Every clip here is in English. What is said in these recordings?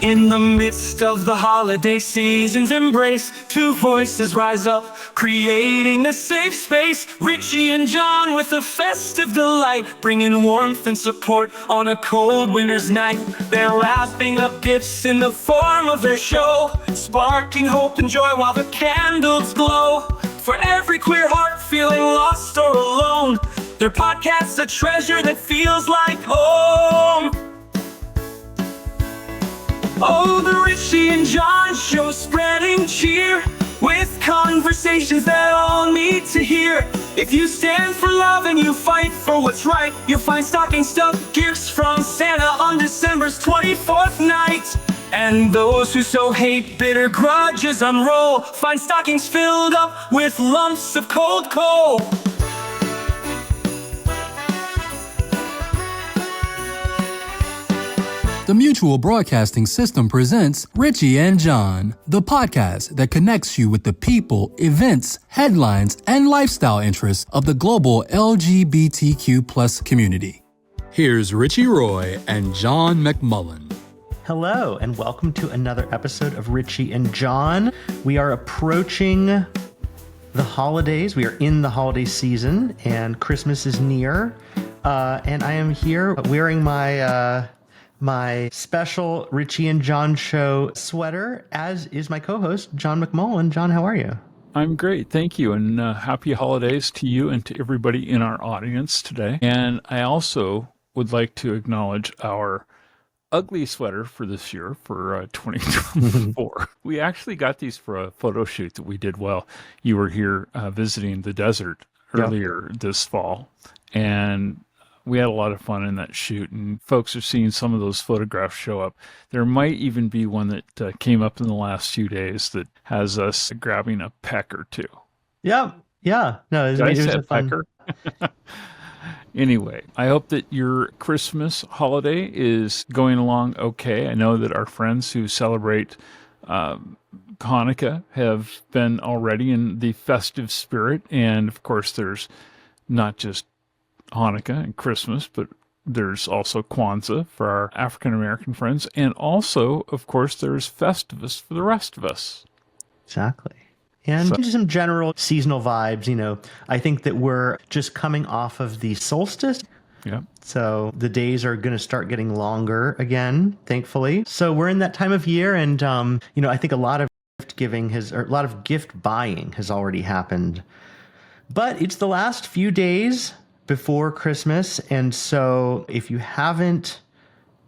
In the midst of the holiday season's embrace, two voices rise up, creating a safe space. Richie and John with a festive delight, bringing warmth and support on a cold winter's night. They're wrapping up gifts in the form of their show, sparking hope and joy while the candles glow. For every queer heart feeling lost or alone, their podcast's a treasure that feels like home. Oh, the Richie and John Show, spreading cheer with conversations that all need to hear. If you stand for love and you fight for what's right, you'll find stocking stuffed gifts from Santa on December's 24th night. And those who sow hate, bitter grudges unroll, find stockings filled up with lumps of cold coal. The Mutual Broadcasting System presents Richie and John, the podcast that connects you with the people, events, headlines, and lifestyle interests of the global LGBTQ+ community. Here's Richie Roy and John McMullen. Hello, and welcome to another episode of Richie and John. We are approaching the holidays. We are in the holiday season, and Christmas is near. And I am here wearing my special Richie and John Show sweater, as is my co-host, John McMullen. John, how are you? I'm great, thank you, and happy holidays to you and to everybody in our audience today. And I also would like to acknowledge our ugly sweater for this year, for 2024. We actually got these for a photo shoot that we did while you were here visiting the desert earlier this fall. And we had a lot of fun in that shoot, and folks are seeing some of those photographs show up. There might even be one that came up in the last few days that has us grabbing a peck or two. Yeah. No, it was a fun pecker. Anyway, I hope that your Christmas holiday is going along okay. I know that our friends who celebrate Hanukkah have been already in the festive spirit, and of course there's not just Hanukkah and Christmas, but there's also Kwanzaa for our African-American friends. And also, of course, there's Festivus for the rest of us. Exactly. And just some general seasonal vibes. You know, I think that we're just coming off of the solstice. Yeah. So the days are going to start getting longer again, thankfully. So we're in that time of year. And, I think a lot of gift buying has already happened. But it's the last few days before Christmas, and so if you haven't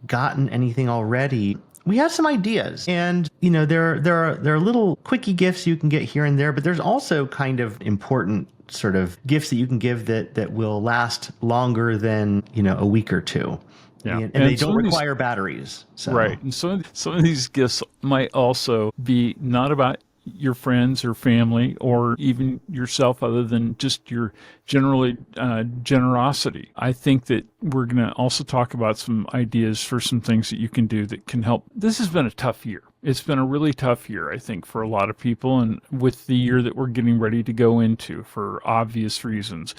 gotten anything already, we have some ideas. And there are little quickie gifts you can get here and there, but there's also kind of important sort of gifts that you can give that will last longer than a week or two. Yeah. And they don't require batteries. So. Right. And some of these gifts might also be not about your friends or family or even yourself, other than just your generosity. I think that we're going to also talk about some ideas for some things that you can do that can help. This has been a tough year. It's been a really tough year, I think, for a lot of people, and with the year that we're getting ready to go into for obvious reasons.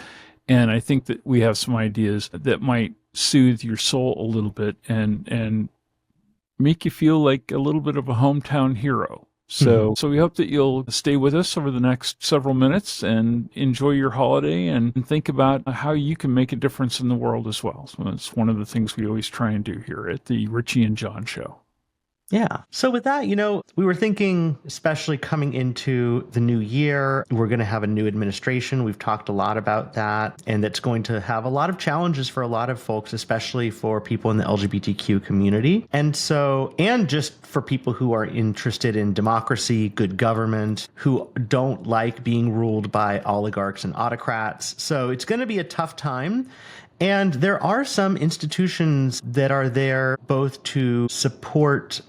And I think that we have some ideas that might soothe your soul a little bit and make you feel like a little bit of a hometown hero. So we hope that you'll stay with us over the next several minutes and enjoy your holiday and think about how you can make a difference in the world as well. So that's one of the things we always try and do here at the Richie and John Show. Yeah. So with that, we were thinking, especially coming into the new year, we're going to have a new administration. We've talked a lot about that, and that's going to have a lot of challenges for a lot of folks, especially for people in the LGBTQ community. And just for people who are interested in democracy, good government, who don't like being ruled by oligarchs and autocrats. So it's going to be a tough time. And there are some institutions that are there both to support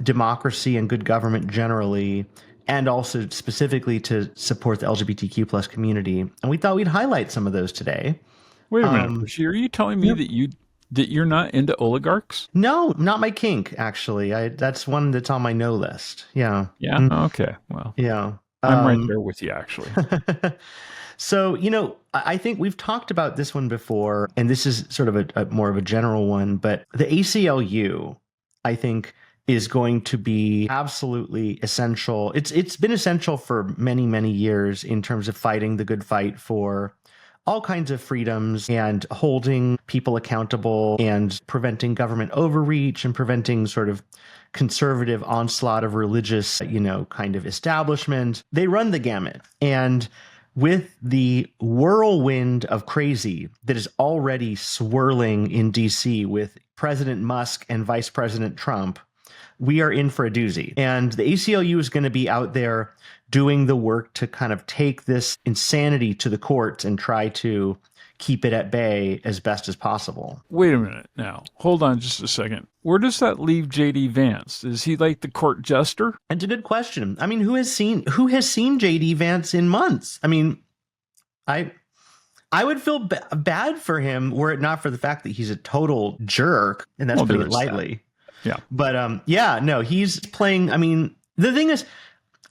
democracy and good government generally, and also specifically to support the LGBTQ+ community. And we thought we'd highlight some of those today. Wait a minute. Are you telling me that you're not into oligarchs? No, not my kink, actually. That's one that's on my no list. Yeah. Yeah. Okay. Well, yeah. I'm right there with you, actually. So, I think we've talked about this one before, and this is sort of a more of a general one, but the ACLU, I think, is going to be absolutely essential. It's been essential for many, many years in terms of fighting the good fight for all kinds of freedoms and holding people accountable and preventing government overreach and preventing sort of conservative onslaught of religious, kind of establishment. They run the gamut. And with the whirlwind of crazy that is already swirling in DC with President Musk and Vice President Trump, we are in for a doozy. And the ACLU is going to be out there doing the work to kind of take this insanity to the courts and try to keep it at bay as best as possible. Wait a minute now. Hold on just a second. Where does that leave JD Vance? Is he like the court jester? It's a good question. I mean, who has seen JD Vance in months? I mean, I would feel bad for him were it not for the fact that he's a total jerk, and that's putting it lightly. Yeah. But he's playing. I mean, the thing is,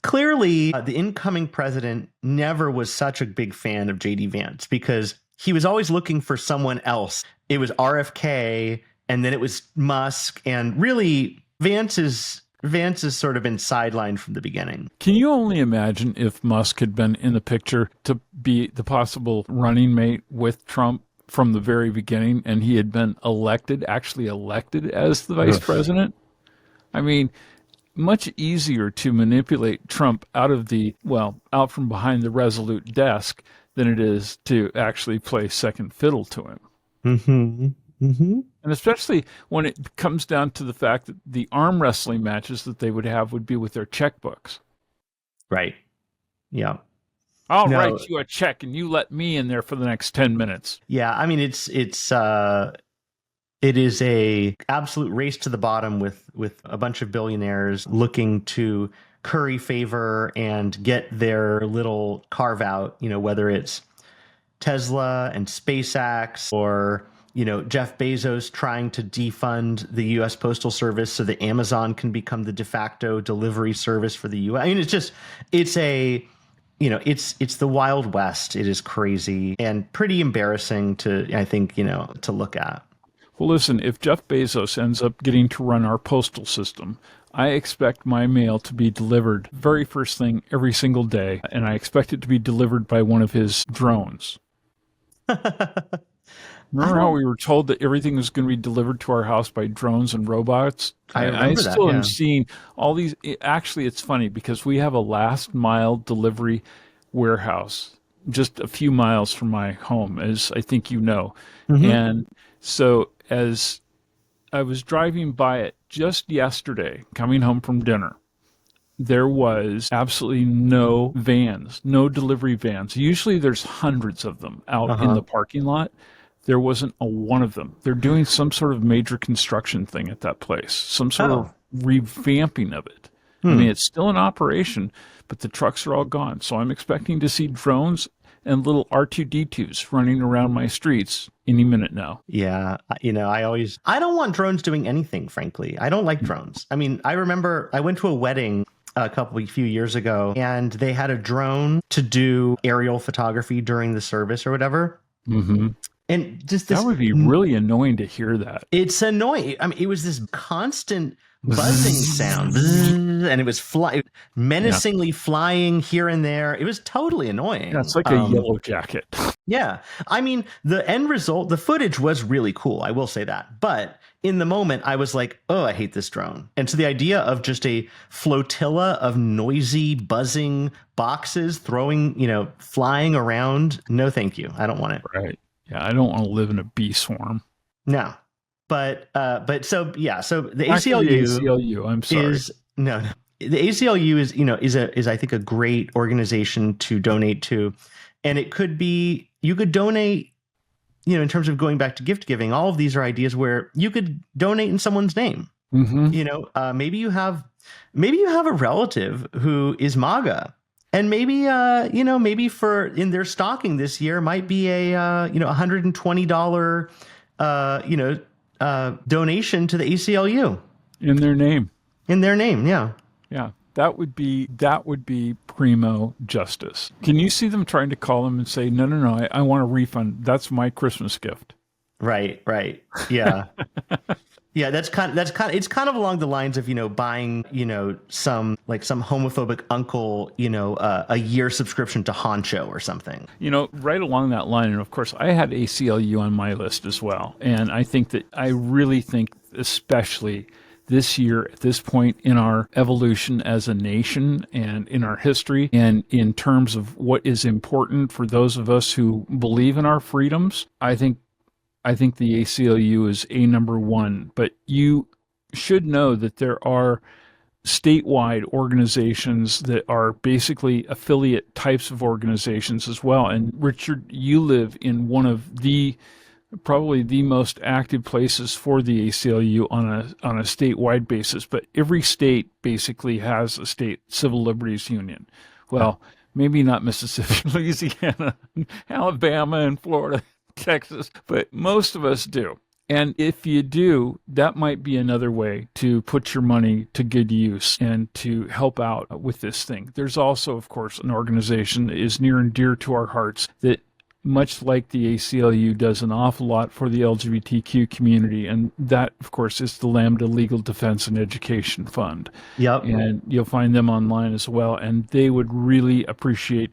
clearly the incoming president never was such a big fan of JD Vance because he was always looking for someone else. It was RFK, and then it was Musk, and really Vance has sort of been sidelined from the beginning. Can you only imagine if Musk had been in the picture to be the possible running mate with Trump from the very beginning, and he had been actually elected as the vice president? I mean, much easier to manipulate Trump out from behind the Resolute desk than it is to actually play second fiddle to him. Mm-hmm. Mm-hmm. And especially when it comes down to the fact that the arm wrestling matches that they would have would be with their checkbooks. Right. Yeah. I'll write you a check and you let me in there for the next 10 minutes. Yeah. I mean, it is a absolute race to the bottom with a bunch of billionaires looking to curry favor and get their little carve out, whether it's Tesla and SpaceX or, Jeff Bezos trying to defund the U.S. Postal Service so that Amazon can become the de facto delivery service for the U.S. I mean, it's the Wild West. It is crazy and pretty embarrassing to look at. Well, listen, if Jeff Bezos ends up getting to run our postal system, I expect my mail to be delivered very first thing every single day, and I expect it to be delivered by one of his drones. Remember how we were told that everything was going to be delivered to our house by drones and robots? I still am seeing all these. Actually, it's funny because we have a last mile delivery warehouse just a few miles from my home, as I think you know. Mm-hmm. And so as I was driving by it just yesterday, coming home from dinner, there was absolutely no vans, no delivery vans. Usually there's hundreds of them out in the parking lot. There wasn't a one of them. They're doing some sort of major construction thing at that place, some sort of revamping of it. I mean, it's still in operation, but the trucks are all gone. So I'm expecting to see drones and little R2-D2s running around my streets any minute now. Yeah. I don't want drones doing anything, frankly. I don't like drones. I mean, I remember I went to a wedding a few years ago, and they had a drone to do aerial photography during the service or whatever. Mm-hmm. And just this, that would be really annoying to hear that. It's annoying. I mean, it was this constant buzzing sound, and it was menacingly flying here and there. It was totally annoying. Yeah, it's like a yellow jacket. Yeah. I mean, the end result, the footage was really cool. I will say that. But in the moment, I was like, oh, I hate this drone. And so the idea of just a flotilla of noisy, buzzing boxes flying around, no, thank you. I don't want it. Right. Yeah, I don't want to live in a bee swarm. No. So the ACLU, I'm sorry. The ACLU is I think a great organization to donate to. And it could be, you could donate, in terms of going back to gift giving, all of these are ideas where you could donate in someone's name. Mm-hmm. Maybe you have a relative who is MAGA. And maybe, maybe in their stocking this year might be a, $120, donation to the ACLU. In their name. Yeah. Yeah. That would be primo justice. Can you see them trying to call them and say, no, I want a refund. That's my Christmas gift. Right. Yeah. Yeah, it's kind of along the lines of, buying, some homophobic uncle, a year subscription to Honcho or something. Right along that line, and of course, I had ACLU on my list as well. And I really think, especially this year, at this point in our evolution as a nation and in our history, and in terms of what is important for those of us who believe in our freedoms, I think the ACLU is number one. But you should know that there are statewide organizations that are basically affiliate types of organizations as well. And Richard, you live in one of probably the most active places for the ACLU on a statewide basis. But every state basically has a state civil liberties union. Well, maybe not Mississippi, Louisiana, Alabama, and Florida, Texas, but most of us do. And if you do, that might be another way to put your money to good use and to help out with this thing. There's also, of course, an organization that is near and dear to our hearts that, much like the ACLU, does an awful lot for the LGBTQ community. And that, of course, is the Lambda Legal Defense and Education Fund. Yep. And you'll find them online as well. And they would really appreciate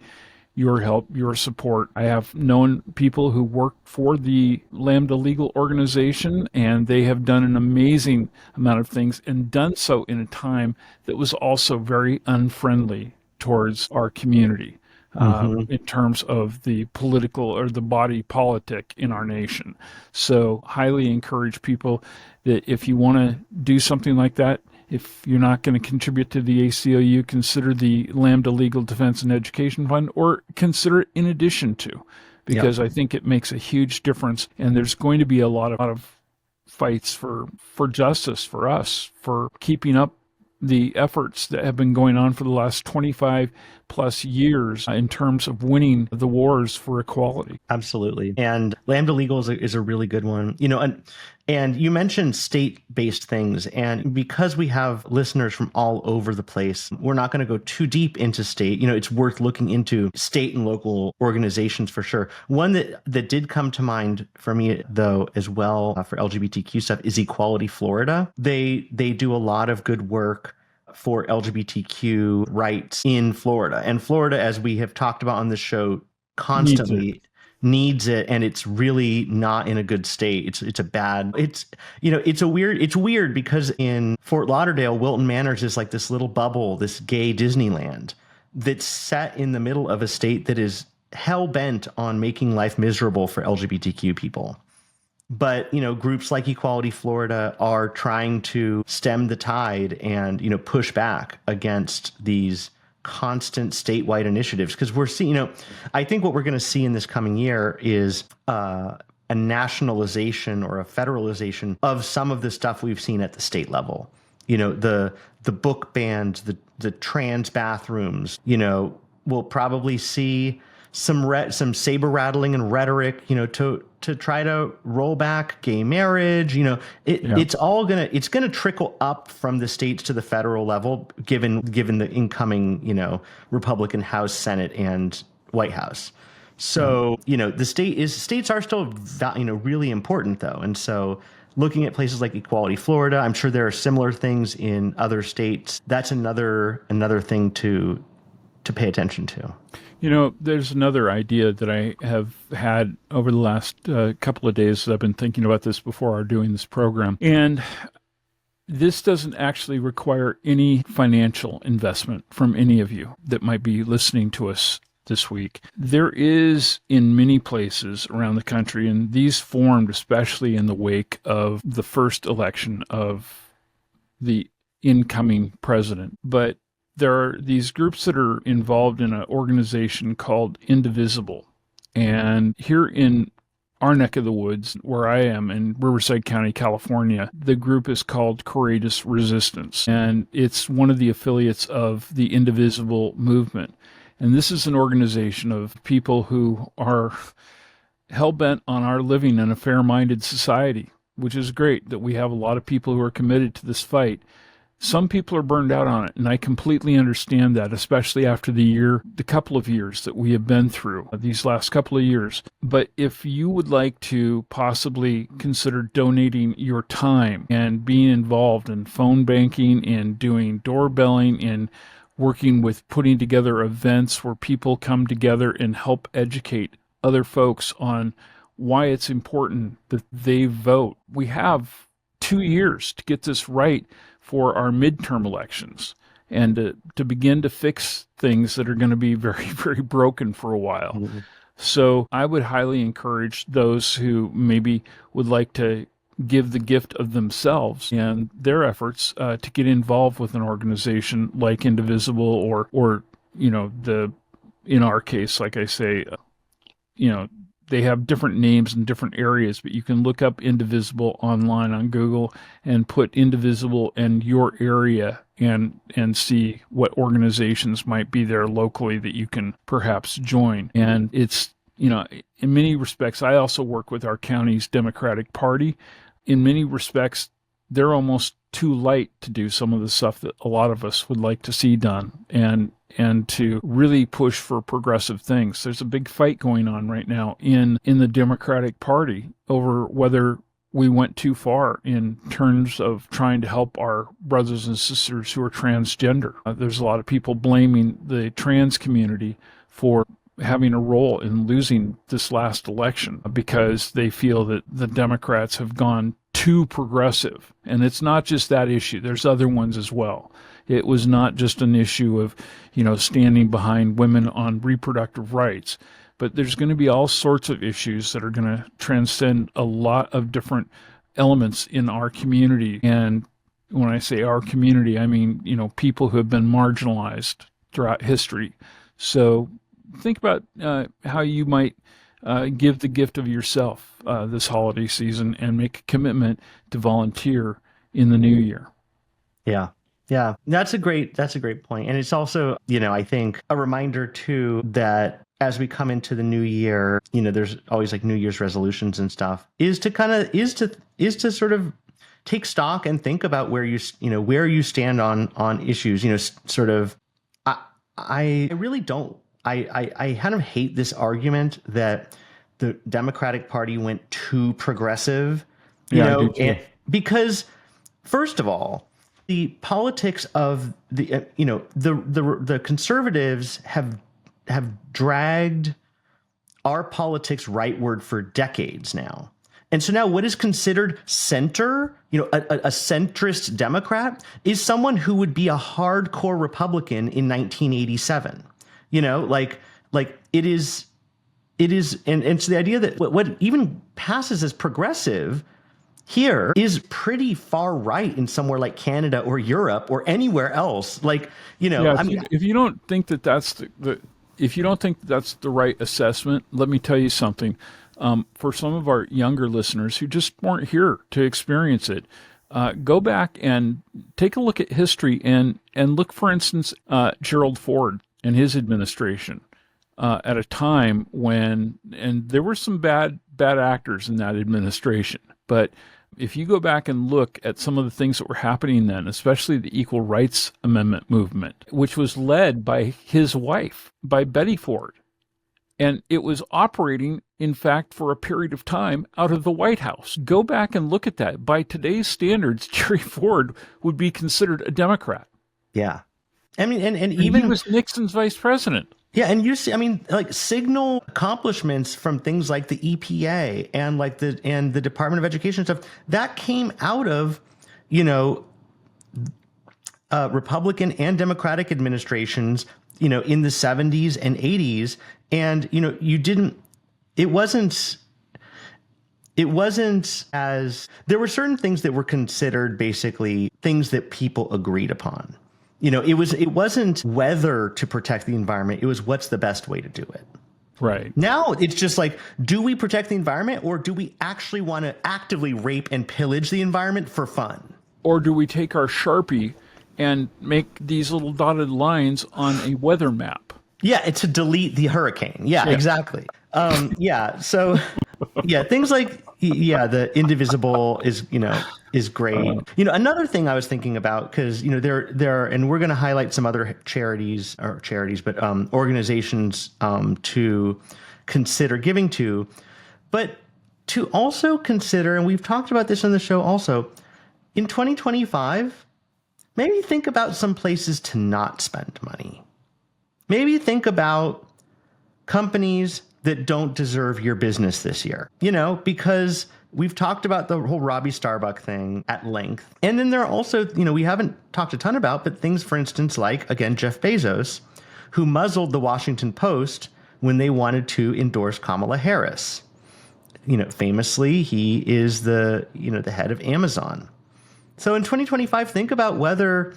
your help, your support. I have known people who work for the Lambda Legal organization, and they have done an amazing amount of things, and done so in a time that was also very unfriendly towards our community. In terms of the political or the body politic in our nation. So highly encourage people that if you want to do something like that, if you're not going to contribute to the ACLU, consider the Lambda Legal Defense and Education Fund, or consider it in addition to, because I think it makes a huge difference. And there's going to be a lot of fights for justice for us, for keeping up the efforts that have been going on for the last 25 plus years in terms of winning the wars for equality. Absolutely. And Lambda Legal is a really good one. And you mentioned state-based things, and because we have listeners from all over the place, we're not going to go too deep into state. It's worth looking into state and local organizations for sure. One that did come to mind for me, though, as well, for LGBTQ stuff, is Equality Florida. They do a lot of good work for LGBTQ rights in Florida. And Florida, as we have talked about on this show, constantly needs it, and it's really not in a good state. It's weird because in Fort Lauderdale, Wilton Manors is like this little bubble, this gay Disneyland that's set in the middle of a state that is hell-bent on making life miserable for LGBTQ people. But, groups like Equality Florida are trying to stem the tide and, push back against these constant statewide initiatives. Because we're seeing, I think what we're going to see in this coming year is a nationalization or a federalization of some of the stuff we've seen at the state level. The book bans, the trans bathrooms, we'll probably see some saber rattling and rhetoric, to try to roll back gay marriage. It's gonna trickle up from the states to the federal level, given the incoming, Republican House, Senate, and White House. So, the states are still, really important though. And so looking at places like Equality Florida, I'm sure there are similar things in other states. That's another thing to pay attention to. There's another idea that I have had over the last couple of days. I've been thinking about this before doing this program. And this doesn't actually require any financial investment from any of you that might be listening to us this week. There is, in many places around the country, and these formed especially in the wake of the first election of the incoming president, but there are these groups that are involved in an organization called Indivisible. And here in our neck of the woods, where I am in Riverside County, California, the group is called Courageous Resistance. And it's one of the affiliates of the Indivisible movement. And this is an organization of people who are hell-bent on our living in a fair-minded society, which is great that we have a lot of people who are committed to this fight. Some people are burned out on it, and I completely understand that, especially after the couple of years that we have been through, these last couple of years. But if you would like to possibly consider donating your time and being involved in phone banking and doing doorbelling and working with putting together events where people come together and help educate other folks on why it's important that they vote. We have 2 years to get this right for our midterm elections and to begin to fix things that are going to be very, very broken for a while. Mm-hmm. So I would highly encourage those who maybe would like to give the gift of themselves and their efforts to get involved with an organization like Indivisible or in our case, like I say, they have different names in different areas, but you can look up Indivisible online on Google and put Indivisible in your area and see what organizations might be there locally that you can perhaps join. And it's, in many respects, I also work with our county's Democratic Party. In many respects, they're almost too light to do some of the stuff that a lot of us would like to see done and to really push for progressive things. There's a big fight going on right now in the Democratic Party over whether we went too far in terms of trying to help our brothers and sisters who are transgender. There's a lot of people blaming the trans community for having a role in losing this last election because they feel that the Democrats have gone too progressive. And it's not just that issue. There's other ones as well. It was not just an issue of, standing behind women on reproductive rights, but there's going to be all sorts of issues that are going to transcend a lot of different elements in our community. And when I say our community, I mean, people who have been marginalized throughout history. So think about how you might give the gift of yourself this holiday season and make a commitment to volunteer in the new year. Yeah, that's a great point. And it's also, I think a reminder too that as we come into the new year, there's always like New Year's resolutions and stuff, is to sort of take stock and think about where you stand on issues, sort of. I really don't. I kind of hate this argument that the Democratic Party went too progressive, because first of all, the politics of the conservatives have dragged our politics rightward for decades now. And so now what is considered center, a centrist Democrat is someone who would be a hardcore Republican in 1987. It is, and so the idea that what even passes as progressive here is pretty far right in somewhere like Canada or Europe or anywhere else. If you don't think that that's the right assessment, let me tell you something. For some of our younger listeners who just weren't here to experience it, go back and take a look at history and look, for instance, Gerald Ford and his administration at a time when, and there were some bad actors in that administration, but if you go back and look at some of the things that were happening then, especially the Equal Rights Amendment movement, which was led by his wife, by Betty Ford, and it was operating, in fact, for a period of time out of the White House. Go back and look at that. By today's standards, Jerry Ford would be considered a Democrat. Yeah. I mean, and even he was Nixon's vice president. Yeah, and you see, signal accomplishments from things like the EPA and the Department of Education stuff that came out of, Republican and Democratic administrations, in the 70s and 80s, and it wasn't as, there were certain things that were considered basically things that people agreed upon. It wasn't whether to protect the environment. It was what's the best way to do it. Right. Now it's just like, do we protect the environment or do we actually want to actively rape and pillage the environment for fun? Or do we take our Sharpie and make these little dotted lines on a weather map? Yeah, to delete the hurricane. Yeah, exactly. So, things like, Yeah, the Indivisible is great. Another thing I was thinking about, because there, and we're going to highlight some other but organizations to consider giving to, but to also consider, and we've talked about this on the show also, in 2025, maybe think about some places to not spend money. Maybe think about companies that don't deserve your business this year, because we've talked about the whole Robbie Starbuck thing at length. And then there are also, we haven't talked a ton about, but things, for instance, like, again, Jeff Bezos, who muzzled the Washington Post when they wanted to endorse Kamala Harris. Famously, he is the head of Amazon. So in 2025, think about whether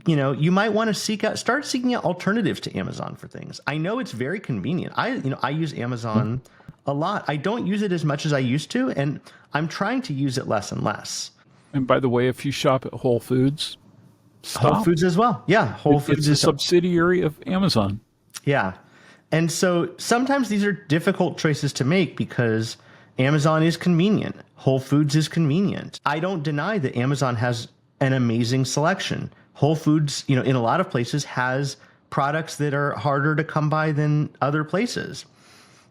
you might want to start seeking out alternatives to Amazon for things. I know it's very convenient. I use Amazon a lot. I don't use it as much as I used to, and I'm trying to use it less and less. And by the way, if you shop at Whole Foods, Whole Foods as well. Yeah, Whole Foods is a subsidiary of Amazon. Yeah. And so sometimes these are difficult choices to make because Amazon is convenient. Whole Foods is convenient. I don't deny that Amazon has an amazing selection. Whole Foods, in a lot of places has products that are harder to come by than other places.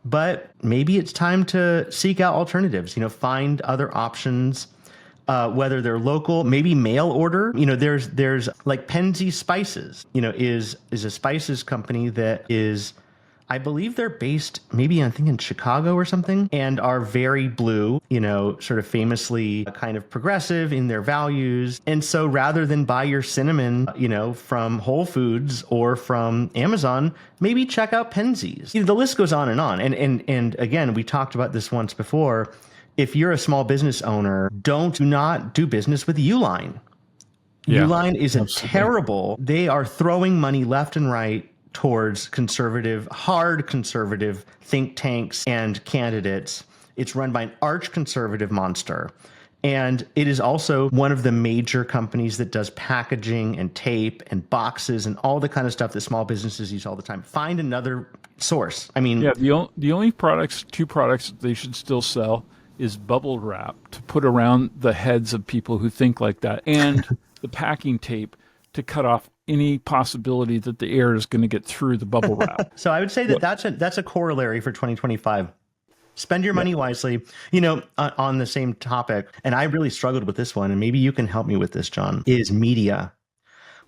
But maybe it's time to seek out alternatives, find other options, whether they're local, maybe mail order. There's like Penzi Spices, is a spices company that is, I believe they're based maybe I think in Chicago or something, and are very blue, sort of famously kind of progressive in their values. And so rather than buy your cinnamon, from Whole Foods or from Amazon, maybe check out Penzi's. The list goes on. And again, we talked about this once before. If you're a small business owner, do not do business with Uline. Yeah, Uline is terrible. They are throwing money left and right towards hard conservative think tanks and candidates. It's run by an arch conservative monster. And it is also one of the major companies that does packaging and tape and boxes and all the kind of stuff that small businesses use all the time. Find another source. The only two products that they should still sell is bubble wrap to put around the heads of people who think like that, and the packing tape to cut off any possibility that the air is going to get through the bubble wrap. So I would say that's a corollary for 2025. Spend your money wisely. On the same topic, and I really struggled with this one, and maybe you can help me with this, John, is media.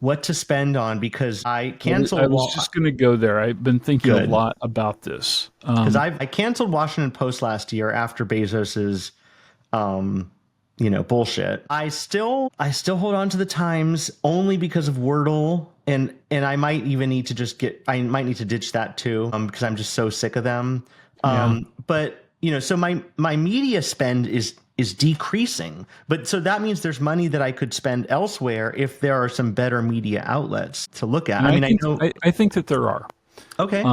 What to spend on, because I canceled. I was just going to go there. I've been thinking a lot about this. Because I canceled Washington Post last year after Bezos's bullshit. I still hold on to the Times only because of Wordle, and I might even need to ditch that too, because I'm just so sick of them. But so my media spend is decreasing, but so that means there's money that I could spend elsewhere if there are some better media outlets to look at. I think that there are. Okay.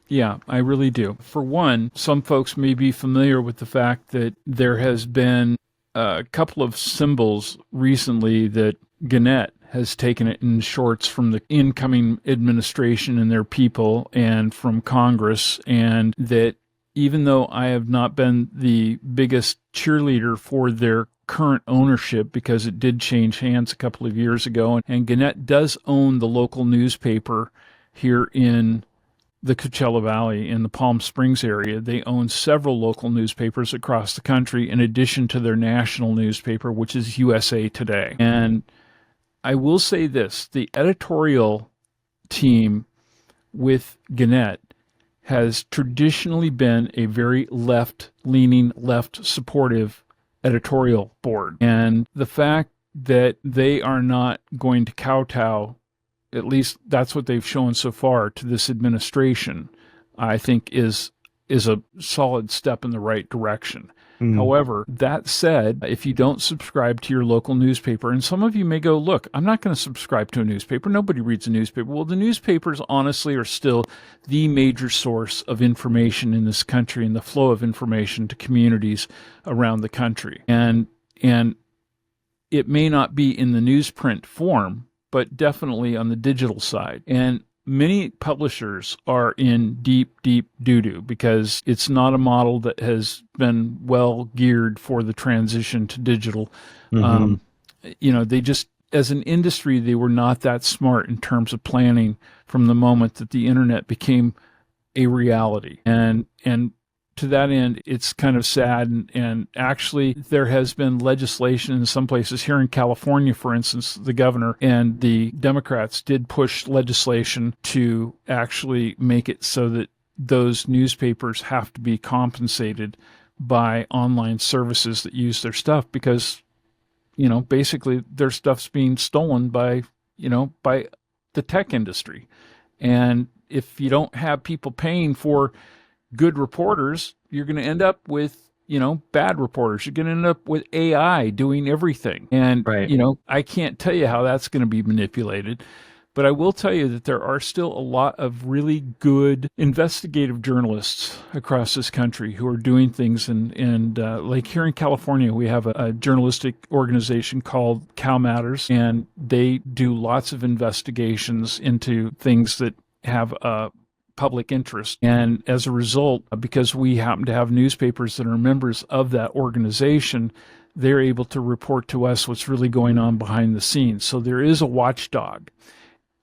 Yeah, I really do. For one, some folks may be familiar with the fact that there has been a couple of symbols recently that Gannett has taken it in shorts from the incoming administration and their people and from Congress, and that even though I have not been the biggest cheerleader for their current ownership, because it did change hands a couple of years ago, and Gannett does own the local newspaper here in the Coachella Valley in the Palm Springs area. They own several local newspapers across the country in addition to their national newspaper, which is USA Today. And I will say this, the editorial team with Gannett has traditionally been a very left-leaning, left-supportive editorial board. And the fact that they are not going to kowtow, at least that's what they've shown so far, to this administration, I think is a solid step in the right direction. However, that said, if you don't subscribe to your local newspaper, and some of you may go, look, I'm not going to subscribe to a newspaper. Nobody reads a newspaper. Well, the newspapers honestly are still the major source of information in this country and the flow of information to communities around the country. And it may not be in the newsprint form, but definitely on the digital side. And many publishers are in deep, deep doo-doo because it's not a model that has been well geared for the transition to digital. They just, as an industry, they were not that smart in terms of planning from the moment that the internet became a reality. And to that end, it's kind of sad. And actually, there has been legislation in some places. Here in California, for instance, the governor and the Democrats did push legislation to actually make it so that those newspapers have to be compensated by online services that use their stuff because, basically their stuff's being stolen by the tech industry. And if you don't have people paying for good reporters, you're going to end up with, bad reporters. You're going to end up with AI doing everything. And, Right. I can't tell you how that's going to be manipulated, but I will tell you that there are still a lot of really good investigative journalists across this country who are doing things. And like here in California, we have a journalistic organization called Cal Matters, and they do lots of investigations into things that have a public interest. And as a result, because we happen to have newspapers that are members of that organization, they're able to report to us what's really going on behind the scenes. So there is a watchdog.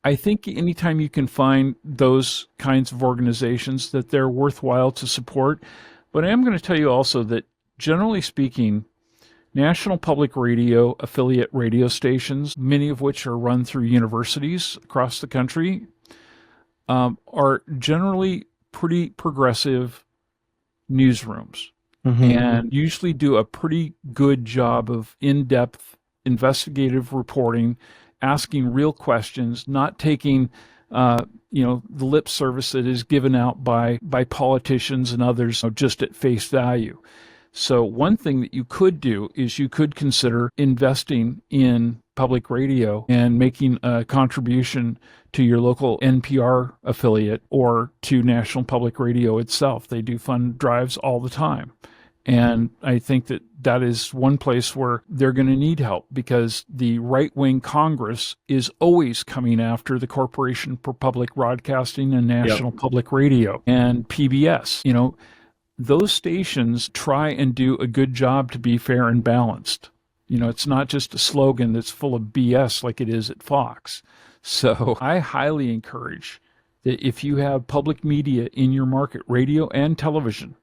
I think anytime you can find those kinds of organizations, that they're worthwhile to support. But I am going to tell you also that, generally speaking, National Public Radio affiliate radio stations, many of which are run through universities across the country, are generally pretty progressive newsrooms and usually do a pretty good job of in-depth investigative reporting, asking real questions, not taking the lip service that is given out by politicians and others just at face value. So one thing that you could do is you could consider investing in public radio and making a contribution to your local NPR affiliate or to National Public Radio itself. They do fund drives all the time. And I think that is one place where they're going to need help because the right-wing Congress is always coming after the Corporation for Public Broadcasting and National Public Radio and PBS. Those stations try and do a good job to be fair and balanced. It's not just a slogan that's full of BS like it is at Fox. So I highly encourage that if you have public media in your market, radio and television,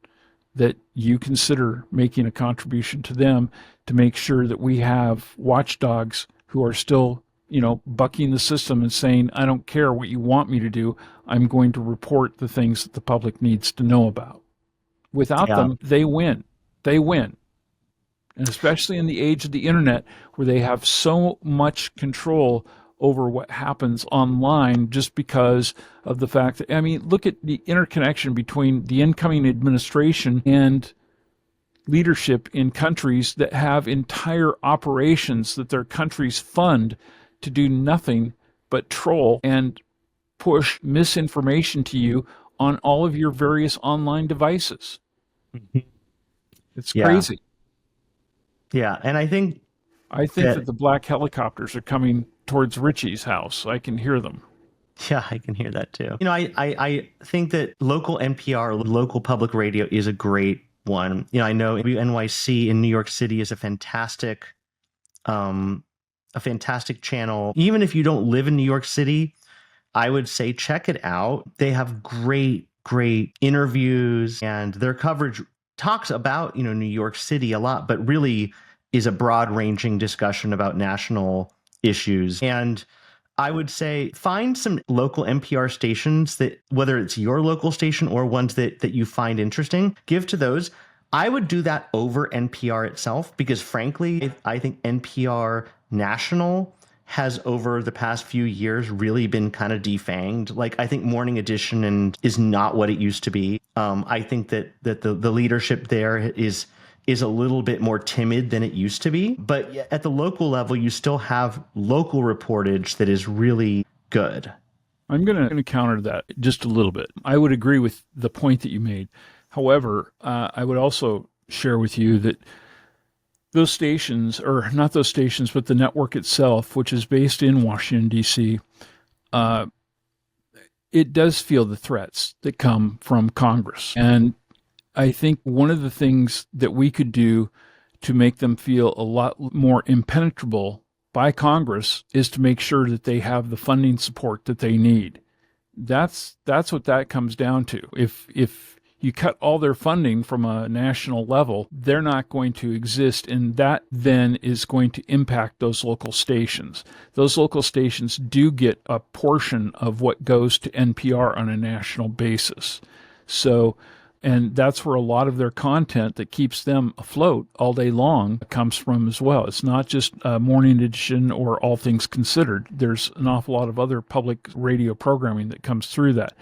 that you consider making a contribution to them to make sure that we have watchdogs who are still, bucking the system and saying, I don't care what you want me to do. I'm going to report the things that the public needs to know about. Without them, they win. They win. And especially in the age of the internet, where they have so much control over what happens online just because of the fact that, look at the interconnection between the incoming administration and leadership in countries that have entire operations that their countries fund to do nothing but troll and push misinformation to you on all of your various online devices. It's crazy. Yeah, and I think that the black helicopters are coming towards Richie's house. I can hear them. Yeah, I can hear that too. I think that local NPR, local public radio, is a great one. I know NYC in New York City is a fantastic channel. Even if you don't live in New York City, I would say check it out. They have great interviews, and their coverage talks about, New York City a lot, but really is a broad-ranging discussion about national issues. And I would say find some local NPR stations that, whether it's your local station or ones that you find interesting, give to those. I would do that over NPR itself because, frankly, I think NPR National has over the past few years really been kind of defanged. Like, I think Morning Edition is not what it used to be. I think that the leadership there is a little bit more timid than it used to be. But at the local level, you still have local reportage that is really good. I'm going to counter that just a little bit. I would agree with the point that you made. However, I would also share with you that those stations, or not those stations, but the network itself, which is based in Washington, D.C., it does feel the threats that come from Congress. And I think one of the things that we could do to make them feel a lot more impenetrable by Congress is to make sure that they have the funding support that they need. That's what that comes down to. If you cut all their funding from a national level, they're not going to exist, and that then is going to impact those local stations. Those local stations do get a portion of what goes to NPR on a national basis. So, and that's where a lot of their content that keeps them afloat all day long comes from as well. It's not just Morning Edition or All Things Considered. There's an awful lot of other public radio programming that comes through that.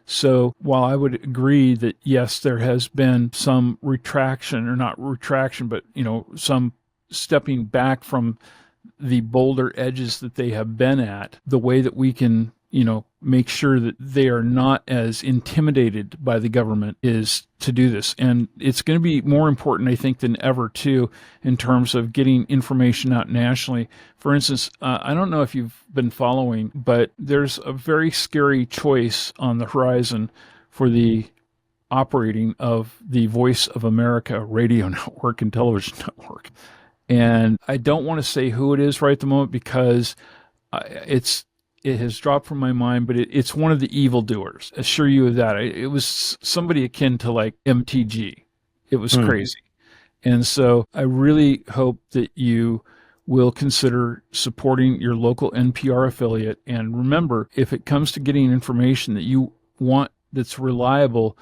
So while I would agree that, yes, there has been some retraction, or not retraction, but, some stepping back from the bolder edges that they have been at, the way that we can, make sure that they are not as intimidated by the government is to do this. And it's going to be more important, I think, than ever, too, in terms of getting information out nationally. For instance, I don't know if you've been following, but there's a very scary choice on the horizon for the operating of the Voice of America radio network and television network. And I don't want to say who it is right at the moment because it has dropped from my mind, but it's one of the evildoers. Assure you of that. It was somebody akin to like MTG. It was crazy. And so I really hope that you will consider supporting your local NPR affiliate. And remember, if it comes to getting information that you want that's reliable,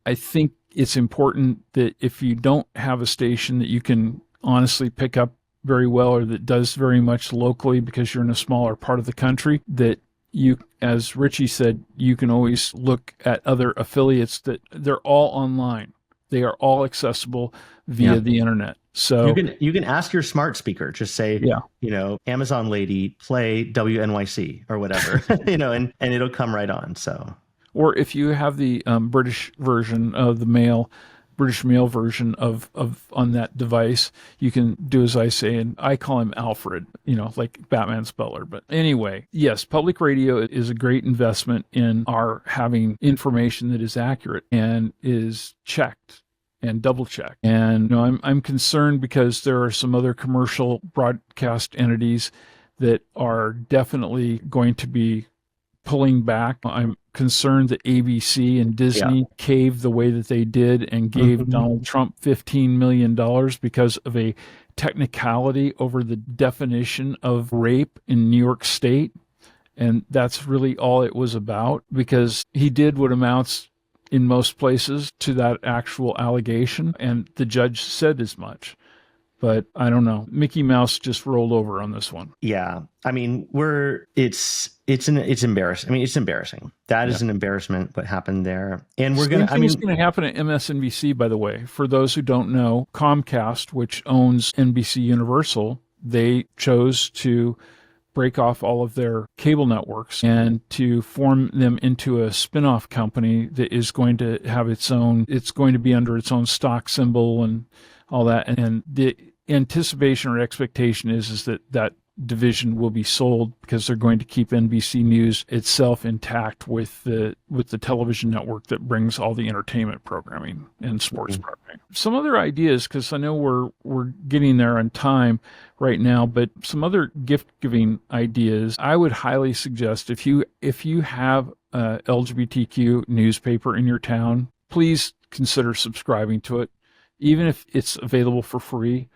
I think it's important that if you don't have a station that you can honestly pick up very well, or that does very much locally because you're in a smaller part of the country, that you, as Richie said, you can always look at other affiliates that they're all online. They are all accessible via the internet. So you can ask your smart speaker, just say, Amazon lady, play WNYC or whatever, and it'll come right on. So, or if you have the British version of the British Mail version of on that device, you can do as I say, and I call him Alfred, like Batman's butler. But anyway, yes, public radio is a great investment in our having information that is accurate and is checked and double checked. And I'm concerned because there are some other commercial broadcast entities that are definitely going to be pulling back. I'm concerned that ABC and Disney caved the way that they did and gave Donald Trump $15 million because of a technicality over the definition of rape in New York State. And that's really all it was about, because he did what amounts in most places to that actual allegation, and the judge said as much. But I don't know. Mickey Mouse just rolled over on this one. Yeah. I mean, it's embarrassing. I mean, it's embarrassing. That is an embarrassment what happened there. And it's going to happen at MSNBC, by the way. For those who don't know, Comcast, which owns NBC Universal, they chose to break off all of their cable networks and to form them into a spin-off company that is going to have it's going to be under its own stock symbol and all that. And the anticipation or expectation is that division will be sold because they're going to keep NBC News itself intact with the television network that brings all the entertainment programming and sports programming. Some other ideas, because I know we're getting there on time right now, but some other gift giving ideas I would highly suggest, if you have a LGBTQ newspaper in your town, please consider subscribing to it, even if it's available for free.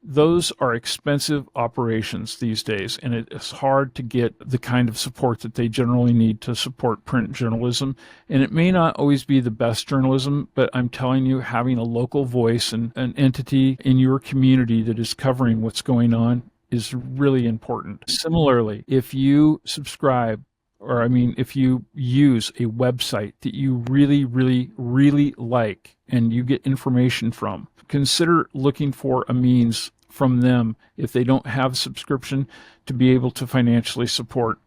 Those are expensive operations these days, and it's hard to get the kind of support that they generally need to support print journalism. And it may not always be the best journalism, but I'm telling you, having a local voice and an entity in your community that is covering what's going on is really important. Similarly, if you subscribe, if you use a website that you really, really, really like and you get information from, consider looking for a means from them, if they don't have a subscription, to be able to financially support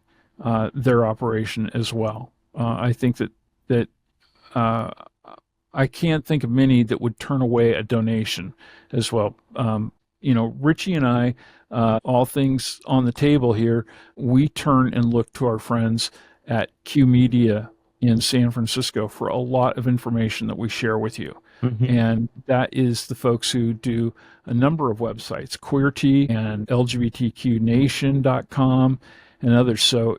their operation as well. I think that I can't think of many that would turn away a donation as well. Richie and I, all things on the table here, we turn and look to our friends at QMedia in San Francisco for a lot of information that we share with you. And that is the folks who do a number of websites, QueerTea and LGBTQNation.com and others. So,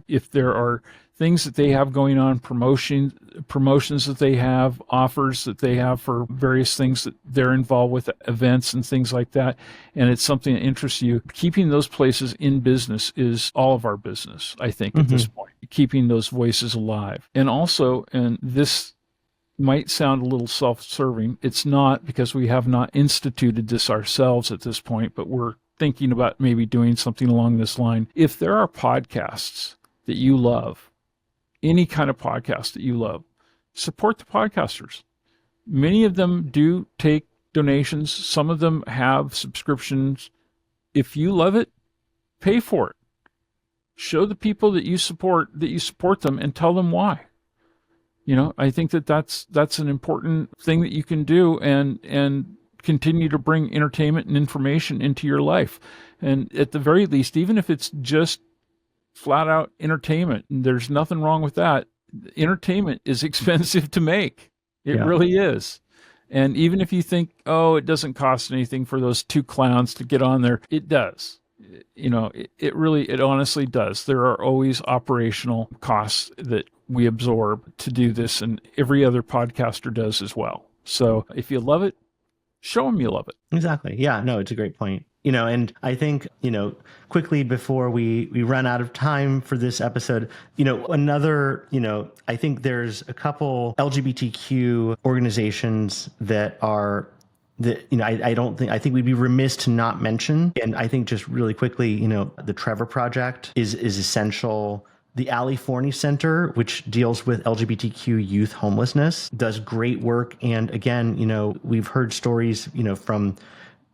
if there are things that they have going on, promotions that they have, offers that they have for various things that they're involved with, events and things like that, and it's something that interests you, keeping those places in business is all of our business, I think, at this point, keeping those voices alive. And also, and this might sound a little self-serving, it's not, because we have not instituted this ourselves at this point, but we're thinking about maybe doing something along this line. If there are podcasts that you love, any kind of podcast that you love, support the podcasters. Many of them do take donations. Some of them have subscriptions. If you love it, pay for it. Show the people that you support them, and tell them why. I think that's an important thing that you can do, and continue to bring entertainment and information into your life. And at the very least, even if it's just flat out entertainment, and there's nothing wrong with that. Entertainment is expensive to make. It really is. And even if you think, it doesn't cost anything for those two clowns to get on there, it does. It honestly does. There are always operational costs that we absorb to do this, and every other podcaster does as well. So if you love it, show them you love it. Exactly. Yeah, no, it's a great point. And I think, quickly before we run out of time for this episode, another, I think there's a couple LGBTQ organizations that are I think we'd be remiss to not mention. And I think just really quickly, the Trevor Project is essential. The Ali Forney Center, which deals with LGBTQ youth homelessness, does great work. And again, we've heard stories,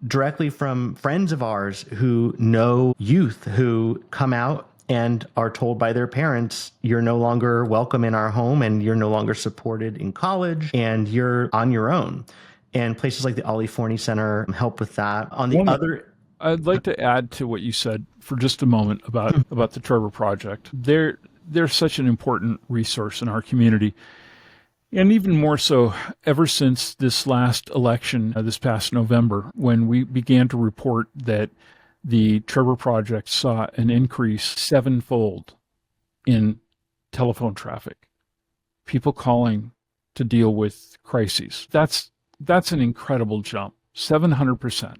directly from friends of ours who know youth who come out and are told by their parents, you're no longer welcome in our home, and you're no longer supported in college, and you're on your own. And places like the Ali Forney Center help with that. I'd like to add to what you said for just a moment about the Trevor Project. They're such an important resource in our community. And even more so, ever since this last election, this past November, when we began to report that the Trevor Project saw an increase 7-fold in telephone traffic, people calling to deal with crises. That's an incredible jump. 700%.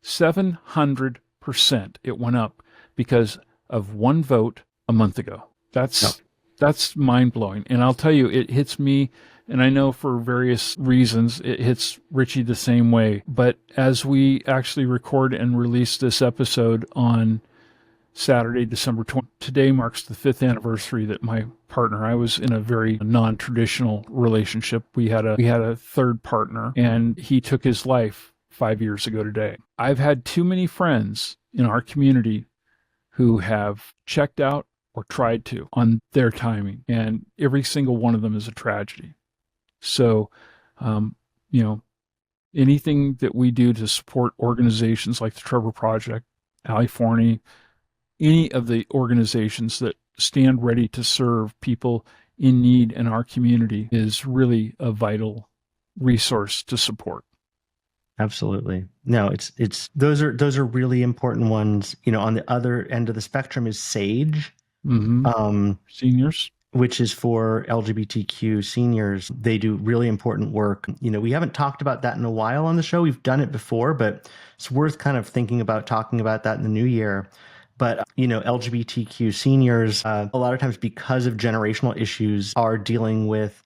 700% it went up because of one vote a month ago. That's mind-blowing. And I'll tell you, it hits me, and I know for various reasons, it hits Richie the same way. But as we actually record and release this episode on Saturday, December 20th, today marks the 5th anniversary that my partner, I was in a very non-traditional relationship. We had a third partner, and he took his life 5 years ago today. I've had too many friends in our community who have checked out or tried to on their timing, and every single one of them is a tragedy. So, anything that we do to support organizations like the Trevor Project, Ali Forney, any of the organizations that stand ready to serve people in need in our community is really a vital resource to support. Absolutely. No, it's those are really important ones. On the other end of the spectrum is SAGE. Seniors, which is for LGBTQ seniors. They do really important work. We haven't talked about that in a while on the show. We've done it before, but it's worth kind of thinking about talking about that in the new year. But, LGBTQ seniors, a lot of times because of generational issues, are dealing with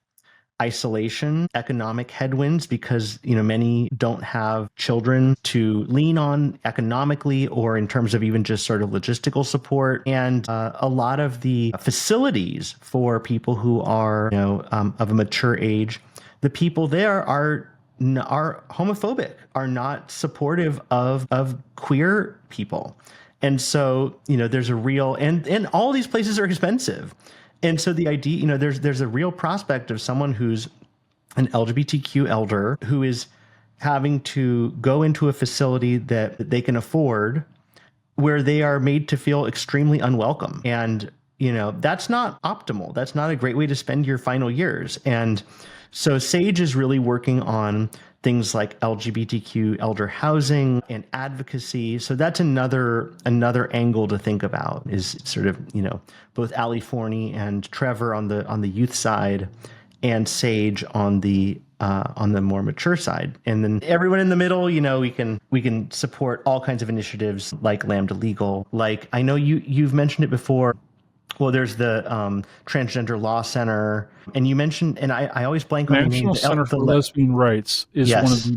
isolation, economic headwinds, because, many don't have children to lean on economically or in terms of even just sort of logistical support. And a lot of the facilities for people who are, of a mature age, the people there are homophobic, are not supportive of queer people. And so, there's a real, and all these places are expensive. And so the idea, there's a real prospect of someone who's an LGBTQ elder who is having to go into a facility that they can afford, where they are made to feel extremely unwelcome. And that's not optimal. That's not a great way to spend your final years. And so SAGE is really working on things like LGBTQ elder housing and advocacy. So that's another angle to think about, is sort of, both Ali Forney and Trevor on the youth side, and SAGE on the more mature side. And then everyone in the middle, we can support all kinds of initiatives like Lambda Legal. Like, I know you've mentioned it before. Well, there's the Transgender Law Center, and you mentioned, and I always blank on the name. National Center for Lesbian Rights is Yes. one of the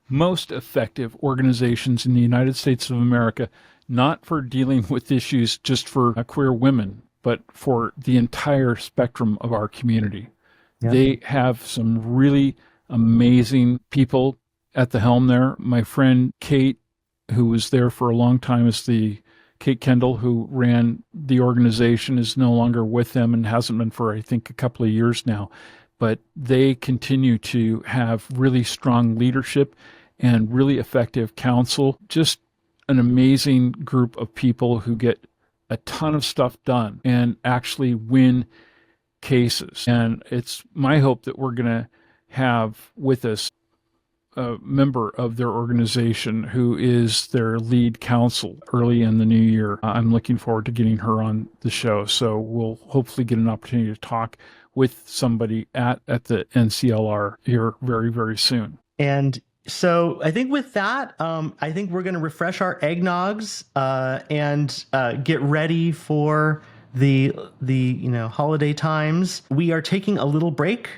most effective organizations in the United States of America, not for dealing with issues just for queer women, but for the entire spectrum of our community. Yeah. They have some really amazing people at the helm there. My friend Kate, who was there for a long time, is Kate Kendall, who ran the organization, is no longer with them and hasn't been for, I think, a couple of years now. But they continue to have really strong leadership and really effective counsel. Just an amazing group of people who get a ton of stuff done and actually win cases. And it's my hope that we're going to have with us a member of their organization who is their lead counsel early in the new year. I'm looking forward to getting her on the show. So we'll hopefully get an opportunity to talk with somebody at the NCLR here very, very soon. And so I think with that, I think we're going to refresh our eggnogs and get ready for the holiday times. We are taking a little break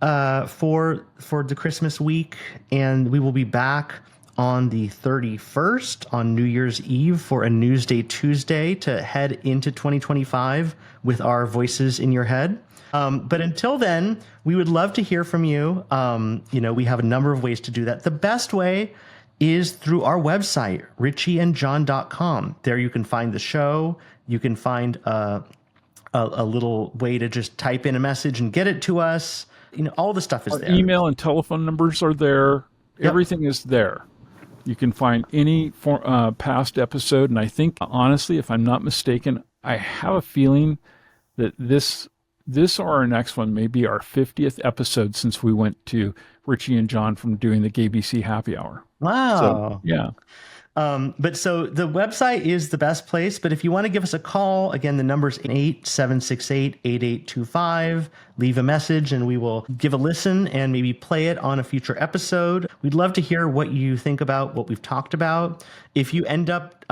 for the Christmas week, and we will be back on the 31st on New Year's Eve for a Newsday Tuesday to head into 2025 with our voices in your head. But until then, we would love to hear from you. We have a number of ways to do that. The best way is through our website, richieandjohn.com. There you can find the show. You can find a little way to just type in a message and get it to us. All the stuff is Our there. Email and telephone numbers are there. Yep. Everything is there. You can find any past episode. And I think, honestly, if I'm not mistaken, I have a feeling that this or our next one may be our 50th episode since we went to Richie and John from doing the GayBC Happy Hour. Wow. So, yeah. But so the website is the best place. But if you want to give us a call, again, the number is 87768-8825. Leave a message and we will give a listen and maybe play it on a future episode. We'd love to hear what you think about what we've talked about. If you end up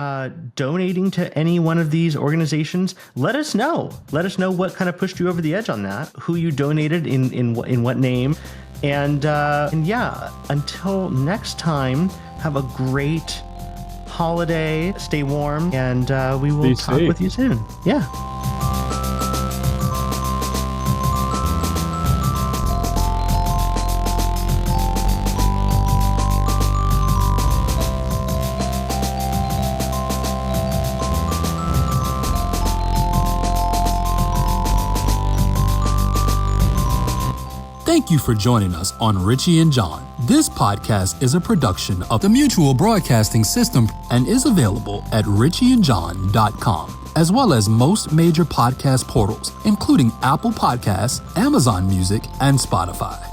donating to any one of these organizations, let us know. Let us know what kind of pushed you over the edge on that, who you donated in what name. And yeah, until next time, have a great holiday, stay warm, and we will talk with you soon. Yeah. Thank you for joining us on Richie and John. This podcast is a production of the Mutual Broadcasting System and is available at richieandjohn.com, as well as most major podcast portals, including Apple Podcasts, Amazon Music, and Spotify.